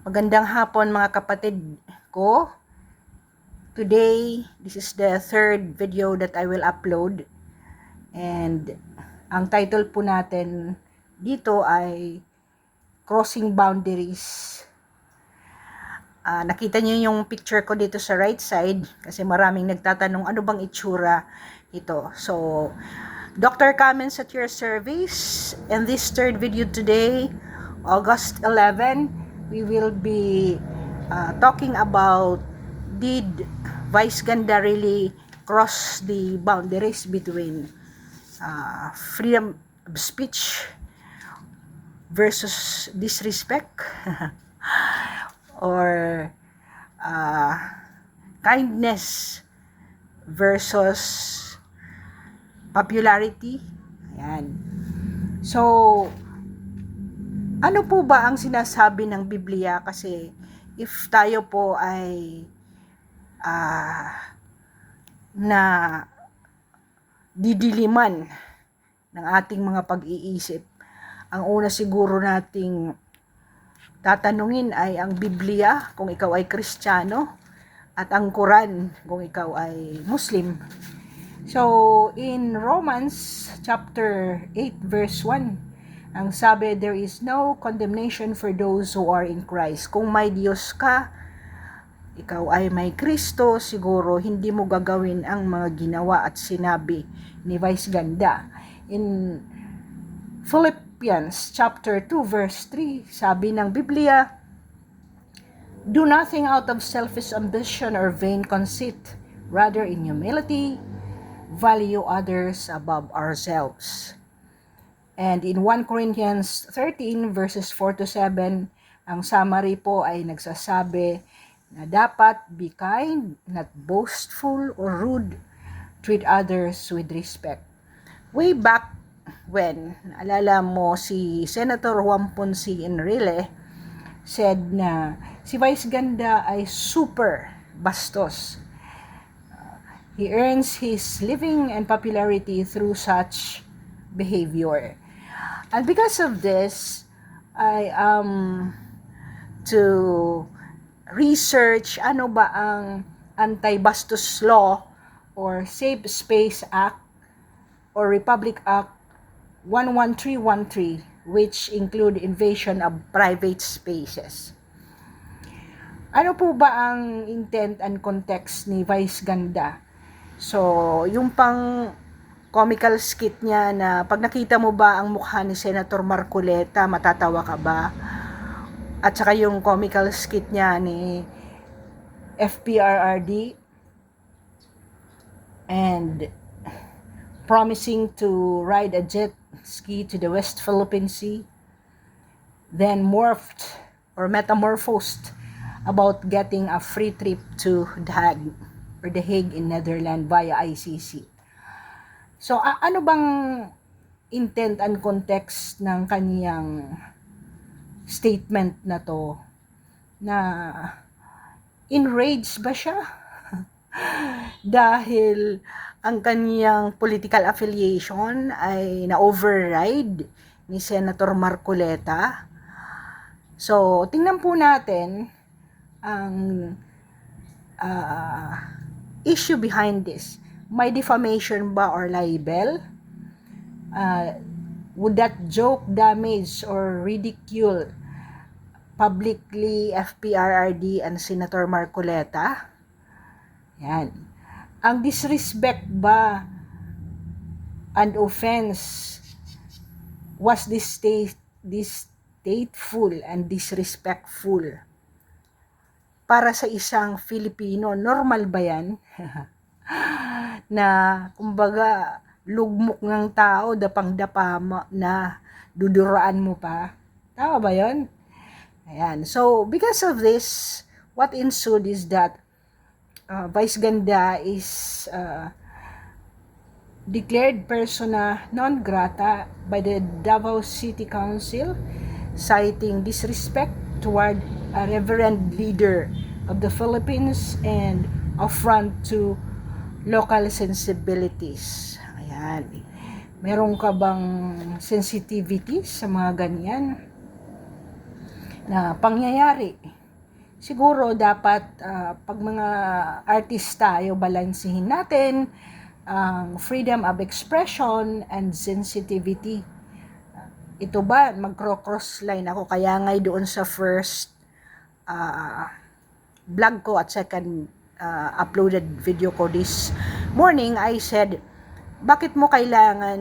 Magandang hapon mga kapatid ko. Today, this is the third video that I will upload. And ang title po natin dito ay Crossing Boundaries. Nakita niyo yung picture ko dito sa right side kasi maraming nagtatanong ano bang itsura ito. So, Dr. Comments at your service. In this third video today, August 11, we will be talking about did Vice Ganda really cross the boundaries between freedom of speech versus disrespect or kindness versus popularity. Ayan. So, ano po ba ang sinasabi ng Biblia? Kasi if tayo po ay na didiliman ng ating mga pag-iisip, ang una siguro nating tatanungin ay ang Biblia kung ikaw ay Kristiyano at ang Quran kung ikaw ay Muslim. So, in Romans chapter 8 verse 1, ang sabi, there is no condemnation for those who are in Christ. Kung may Diyos ka, ikaw ay may Kristo, siguro hindi mo gagawin ang mga ginawa at sinabi ni Vice Ganda. In Philippians chapter 2 verse 3, sabi ng Biblia, do nothing out of selfish ambition or vain conceit, rather in humility, value others above ourselves. And in 1 Corinthians 13 verses 4 to 7, ang summary po ay nagsasabi na dapat be kind, not boastful or rude, treat others with respect. Way back when, naalala mo si Senator Juan Ponce Enrile said na si Vice Ganda ay super bastos. He earns his living and popularity through such behavior. And because of this, I am to research ano ba ang Anti-Bastos Law or Safe Space Act or Republic Act 11313, which include invasion of private spaces. Ano po ba ang intent and context ni Vice Ganda? So, yung pang comical skit niya na pag nakita mo ba ang mukha ni Senator Marcoleta, matatawa ka ba? At saka yung comical skit niya ni FPRRD and promising to ride a jet ski to the West Philippine Sea, then morphed or metamorphosed about getting a free trip to The Hague in Netherlands via ICC. So, ano bang intent and context ng kaniyang statement na to? Na enraged ba siya? Dahil ang kaniyang political affiliation ay na-override ni Senator Marcoleta. So, tingnan po natin ang issue behind this. May defamation ba or libel? Would that joke damage or ridicule publicly FPRRD and Senator Marcoleta? Yan. Ang disrespect ba and offense was distasteful and disrespectful para sa isang Filipino? Normal ba yan? Na kumbaga lugmok ng tao, dapang-dapa na duduraan mo pa. Tama ba yun? Ayan. So, because of this, what ensued is that Vice Ganda is declared persona non grata by the Davao City Council, citing disrespect toward a reverend leader of the Philippines and affront to local sensibilities. Ayan. Meron ka bang sensitivity sa mga ganyan? na pangyayari. Siguro dapat pag mga artist tayo, balansehin natin ang freedom of expression and sensitivity. Ito ba, magcro-cross line ako, kaya nga doon sa first vlog ko at second uploaded video ko this morning, I said, bakit mo kailangan,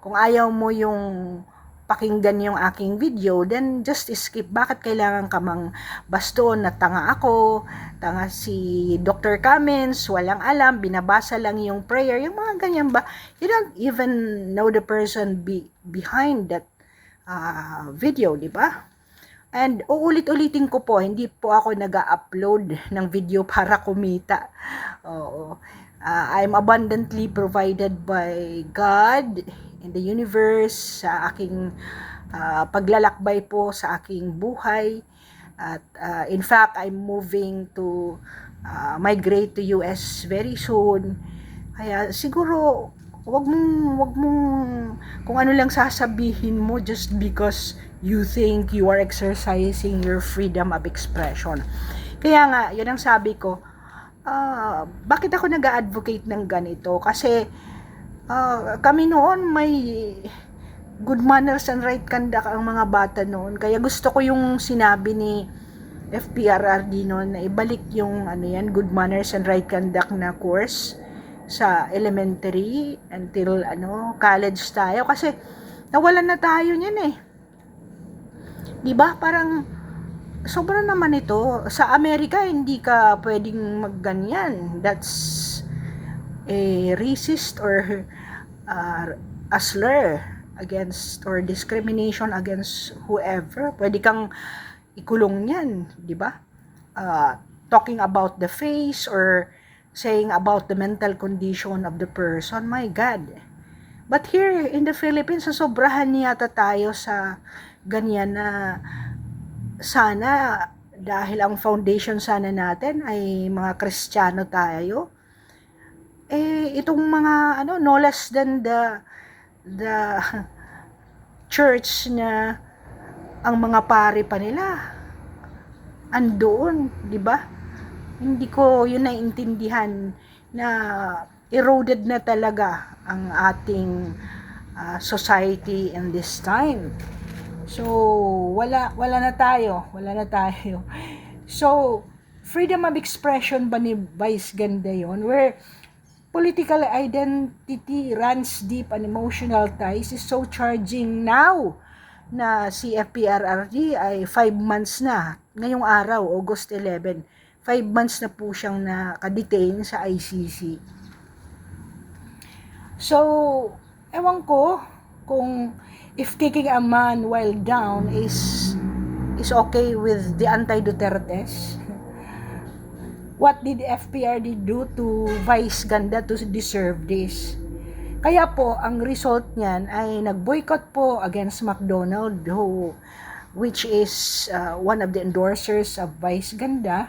kung ayaw mo yung pakinggan yung aking video, then just skip. Bakit kailangan ka mang baston na tanga ako, tanga si Dr. Cummins, walang alam, binabasa lang yung prayer, yung mga ganyan ba? You don't even know the person behind that video, di ba? And uulit-ulitin ko po, hindi po ako nag-upload ng video para kumita. Oo. I'm abundantly provided by God in the universe sa aking paglalakbay po sa aking buhay. At in fact, I'm moving to migrate to US very soon. Kaya siguro wag mong kung ano lang sasabihin mo just because you think you are exercising your freedom of expression. Kaya nga, yun ang sabi ko, bakit ako nag-advocate ng ganito? Kasi kami noon may good manners and right conduct ang mga bata noon. Kaya gusto ko yung sinabi ni FPRRD noon na ibalik yung good manners and right conduct na course sa elementary until college tayo, kasi nawalan na tayo niyan eh. 'Di ba? Parang sobra naman ito. Sa Amerika hindi ka pwedeng magganyan. That's a racist or a slur against or discrimination against whoever. Pwede kang ikulong niyan, 'di ba? Talking about the face or saying about the mental condition of the person, my God. But here in the Philippines, sobrahan yata tayo sa ganyan na sana dahil ang foundation sana natin ay mga Kristiyano tayo. Itong mga no less than the church na ang mga pari pa nila andoon, di ba? Hindi ko yun naiintindihan na eroded na talaga ang ating society in this time. So, wala na tayo. So, freedom of expression ba ni Vice ganda yun? Where political identity runs deep and emotional ties is so charging now na si FPRRD ay 5 months na. Ngayong araw, August 11, 5 months na po siyang nakadetain sa ICC. So, ewan ko kung if kicking a man while down is okay with the anti-Dutertes. What did FPRD do to Vice Ganda to deserve this? Kaya po, ang result niyan ay nag-boycott po against McDonald, which is one of the endorsers of Vice Ganda.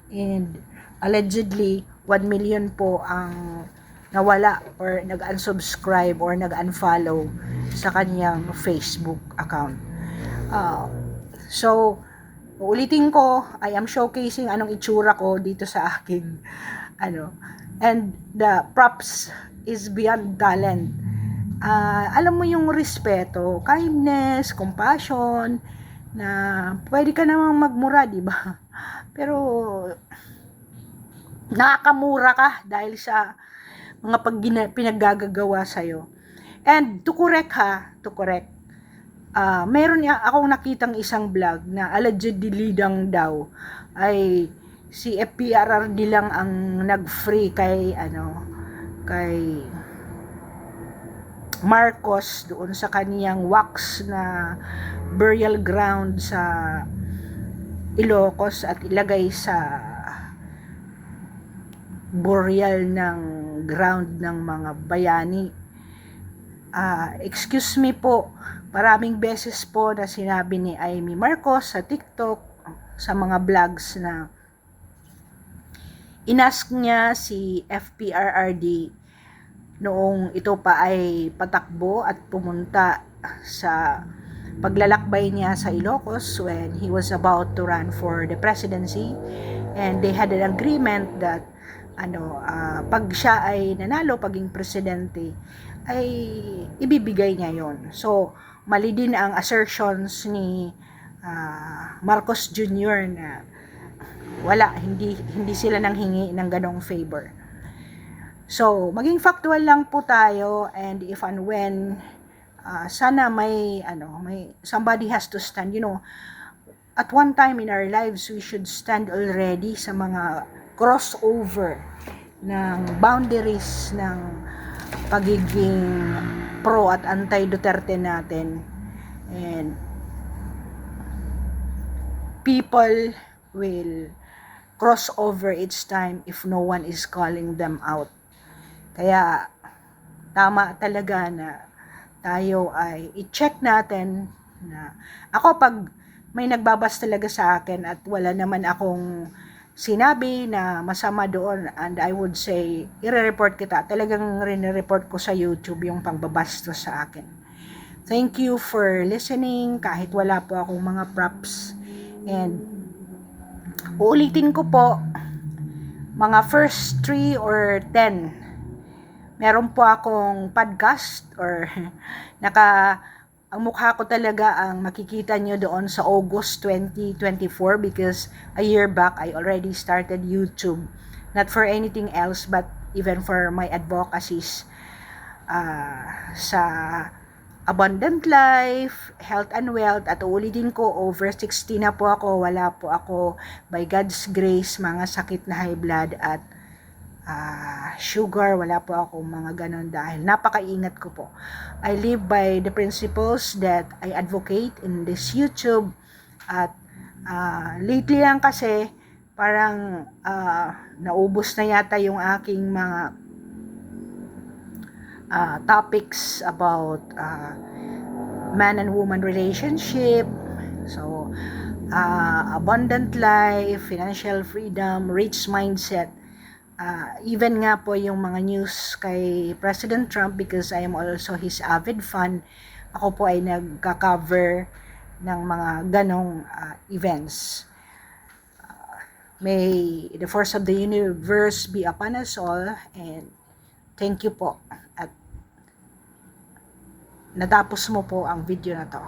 And allegedly 1 million po ang nawala or nag-unsubscribe or nag-unfollow sa kanyang Facebook account. So, ulitin ko, I am showcasing anong itsura ko dito sa aking and the props is beyond talent. Alam mo yung respeto, kindness, compassion, na pwede ka namang magmura, di ba? Pero nakakamura ka dahil sa mga pinaggagawa sa'yo. And to correct, meron akong nakitang isang vlog na allegedly daw ay si FPRRD lang ang nag-free kay Marcos doon sa kaniyang wax na burial ground sa Ilocos at ilagay sa burial ng ground ng mga bayani. Excuse me po, maraming beses po na sinabi ni Amy Marcos sa TikTok, sa mga vlogs na inask niya si FPRRD noong ito pa ay patakbo at pumunta sa paglalakbay niya sa Ilocos when he was about to run for the presidency, and they had an agreement that pag siya ay nanalo paging presidente ay ibibigay niya yon. So mali din ang assertions ni Marcos Jr. na hindi sila nanghingi ng ganong favor. So maging factual lang po tayo, and if and when sana may somebody has to stand, at one time in our lives we should stand already sa mga crossover ng boundaries ng pagiging pro at anti Duterte natin, and people will cross over each time if no one is calling them out. Kaya tama talaga na tayo ay i-check natin na ako, pag may nagbabas talaga sa akin at wala naman akong sinabi na masama doon, and I would say i-report kita, talagang rin-report ko sa YouTube yung pangbabastos sa akin. Thank you for listening kahit wala po akong mga props, and uulitin ko po, mga first 3 or 10 meron po akong podcast, or ang mukha ko talaga ang makikita nyo doon sa August 2024, because a year back I already started YouTube, not for anything else but even for my advocacies sa abundant life, health and wealth. At uulitin ko, over 60 na po ako, wala po ako by God's grace mga sakit na high blood at sugar, wala po ako mga ganon, dahil napakaingat ko po. I live by the principles that I advocate in this YouTube, at lately lang kasi parang naubos na yata yung aking mga topics about man and woman relationship, so abundant life, financial freedom, rich mindset. Even nga po yung mga news kay President Trump, because I am also his avid fan. Ako po ay nagka-cover ng mga ganong events. May the force of the universe be upon us all, and thank you po. At natapos mo po ang video na to.